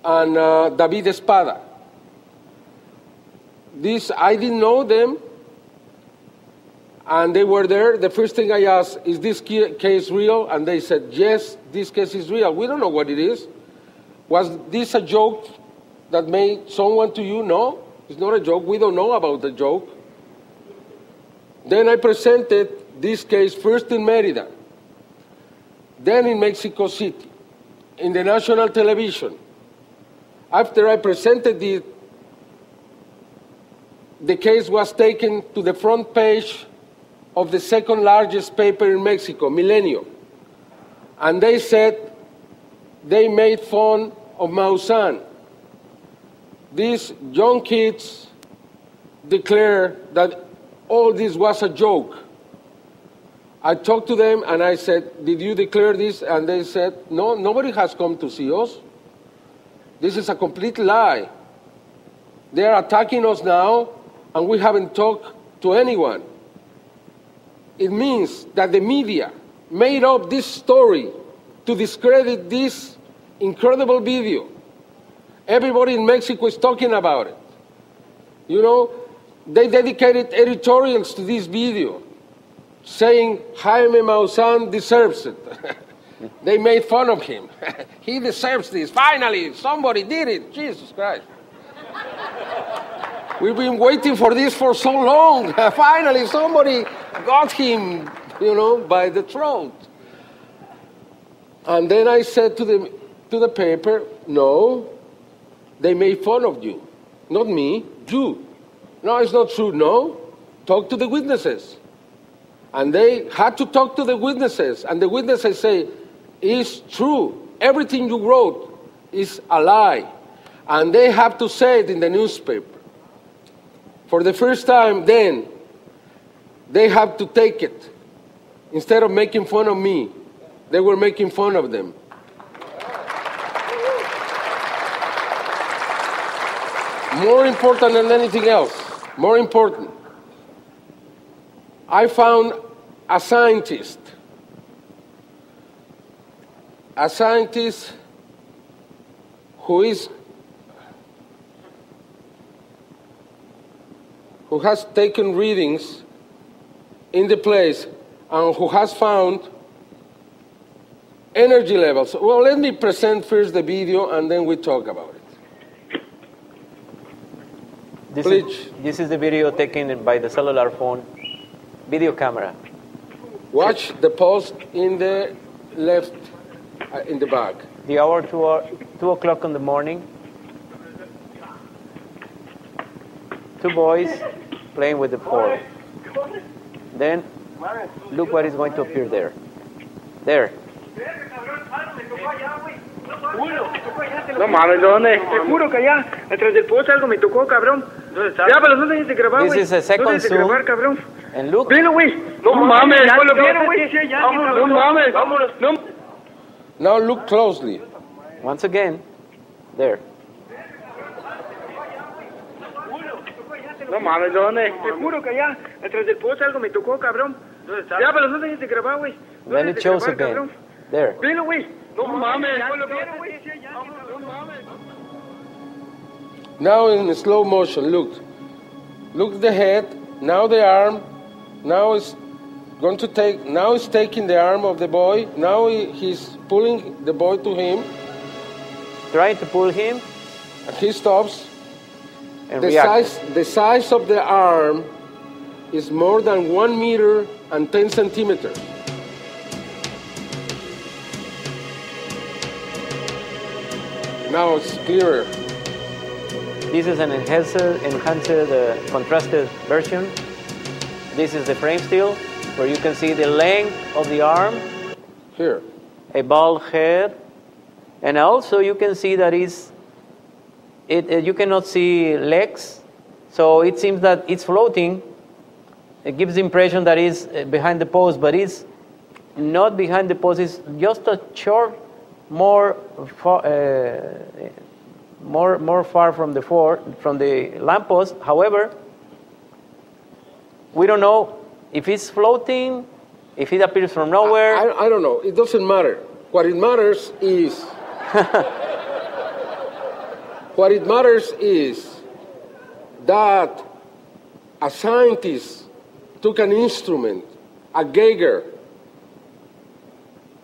and David Espada. I didn't know them, and they were there. The first thing I asked, is this case real? And they said, yes, this case is real. We don't know what it is. Was this a joke that made someone to you? No, it's not a joke. We don't know about the joke. Then I presented this case first in Mérida, then in Mexico City, in the national television. After I presented it, the case was taken to the front page of the second largest paper in Mexico, Milenio. And they said they made fun of Maussan. These young kids declare that all this was a joke. I talked to them and I said, did you declare this? And they said, no, nobody has come to see us. This is a complete lie. They are attacking us now and we haven't talked to anyone. It means that the media made up this story to discredit this incredible video. Everybody in Mexico is talking about it. You know, they dedicated editorials to this video, saying Jaime Maussan deserves it. They made fun of him. He deserves this. Finally, somebody did it. Jesus Christ. We've been waiting for this for so long. Finally, somebody got him, you know, by the throat. And then I said to the paper, no, they made fun of you. Not me, you. No, it's not true. No, talk to the witnesses. And they had to talk to the witnesses. And the witnesses say, it's true. Everything you wrote is a lie. And they have to say it in the newspaper. For the first time then, they have to take it. Instead of making fun of me, they were making fun of them. More important than anything else, more important, I found a scientist who has taken readings in the place and who has found energy levels. Well, let me present first the video and then we talk about it. This is the video taken by the cellular phone video camera. Watch the post in the left, in the back. The hour, 2 o'clock in the morning. 2 boys playing with the ball. Then, look what is going to appear there. There. No mames, ¿dónde? Te juro que allá, atrás del poste algo me tocó, cabrón. Ya, pero no dejes de grabar, güey. This is a second zoom. Cabrón. And look. Velo, güey. No mames, lo vieron, güey. No mames, vámonos. No. Now look closely. Once again, there. No mames, ¿dónde? Te juro que allá, atrás del poste algo me tocó, cabrón. Ya, pero no dejes de grabar, güey. Then it shows again. There. Velo, güey. No mames, lo vieron, güey. No mames. Now in slow motion, look. Look the head, now the arm, now it's going to take, now it's taking the arm of the boy, now he's pulling the boy to him. Trying to pull him. And he stops. And the size of the arm is more than 1 meter and 10 centimeters. Now it's clearer. This is an enhanced contrasted version. This is the frame still, where you can see the length of the arm. Here. A bald head. And also you can see that you cannot see legs. So it seems that it's floating. It gives the impression that it's behind the post, but it's not behind the post. It's just a short, more far from the lamppost. However, we don't know if it's floating, if it appears from nowhere. I don't know. It doesn't matter. What it matters is What it matters is that a scientist took an instrument, a Geiger,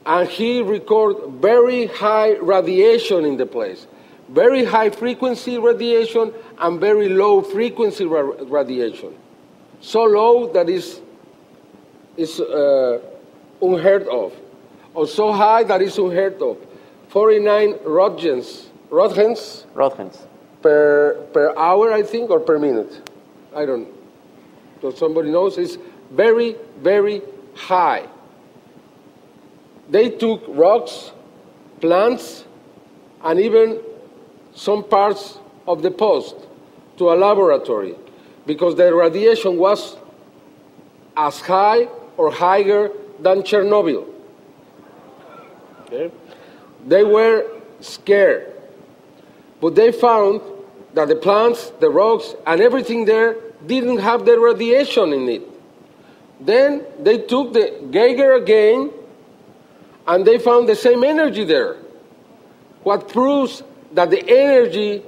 and he recorded very high radiation in the place. Very high frequency radiation and very low frequency radiation. So low that is unheard of, or so high that is unheard of. 49 roentgens per hour, I think, or per minute. I don't know. So somebody knows. It's very, very high. They took rocks, plants, and even some parts of the post to a laboratory because the radiation was as high or higher than Chernobyl. Okay? They were scared, but they found that the plants, the rocks, and everything there didn't have the radiation in it. Then they took the Geiger again, and they found the same energy there. What proves that the energy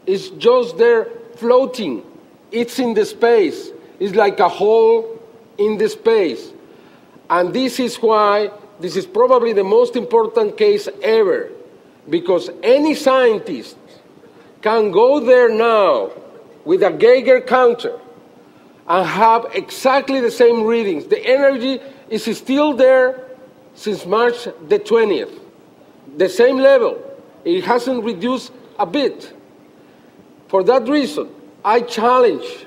is just there floating. It's in the space. It's like a hole in the space. And this is why this is probably the most important case ever, because any scientist can go there now with a Geiger counter and have exactly the same readings. The energy is still there since March the 20th. The same level. It hasn't reduced a bit. For that reason, I challenge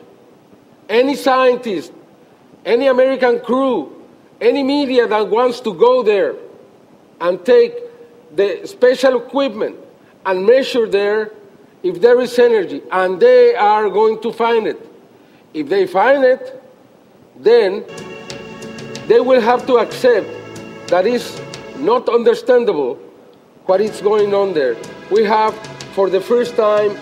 any scientist, any American crew, any media that wants to go there and take the special equipment and measure there if there is energy, and they are going to find it. If they find it, then they will have to accept that it's not understandable what is going on there. We have, for the first time,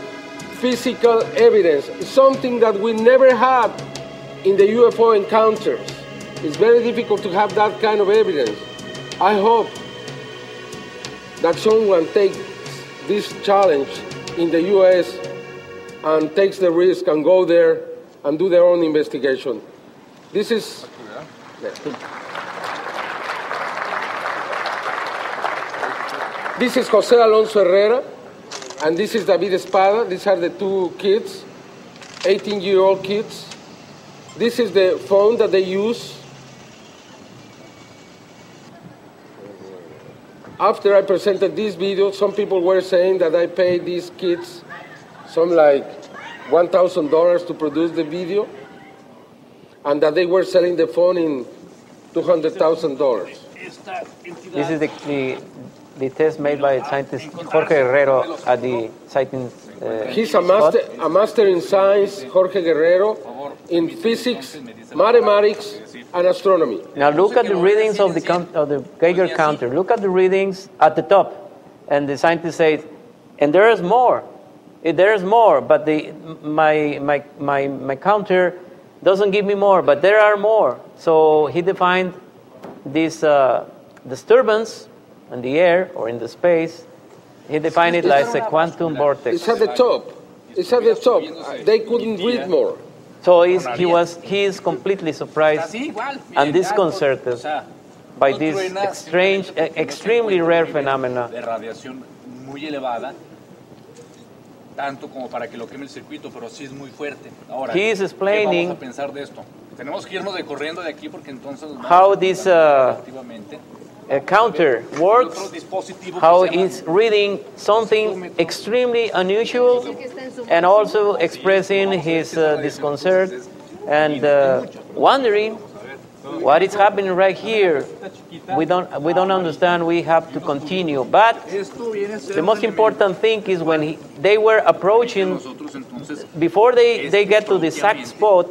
physical evidence, something that we never had in the UFO encounters. It's very difficult to have that kind of evidence. I hope that someone takes this challenge in the US and takes the risk and go there and do their own investigation. This is... This is Jose Alonso Herrera, and this is David Espada. These are the two kids, 18-year-old kids. This is the phone that they use. After I presented this video, some people were saying that I paid these kids some like $1,000 to produce the video, and that they were selling the phone in $200,000. This is the test made by scientist Jorge Guerrero at the sighting. He's a master in science, Jorge Guerrero, in physics, mathematics, and astronomy. Now look at the readings of the Geiger counter. Look at the readings at the top, and the scientist says, "And there is more. There is more, but my counter doesn't give me more, but there are more." So he defined this disturbance in the air or in the space. He defined it as a quantum vortex. It's at the top. It's at the top. They couldn't read more. So he is completely surprised and disconcerted by this strange, extremely rare phenomena. He is explaining how this counter works, how it's reading something extremely unusual, and also expressing his disconcert and wondering what is happening right here. We don't understand. We have to continue. But the most important thing is when they were approaching, before they get to the exact spot,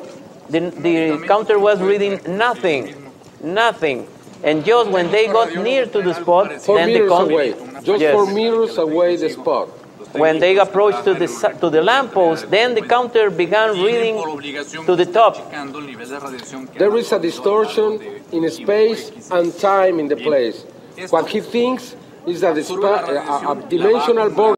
the counter was reading nothing. And just when they got near to the spot, then the counter... Just 4 meters away the spot. When they approached to the lamppost, then the counter began reading to the top. There is a distortion in space and time in the place. What he thinks is that a dimensional border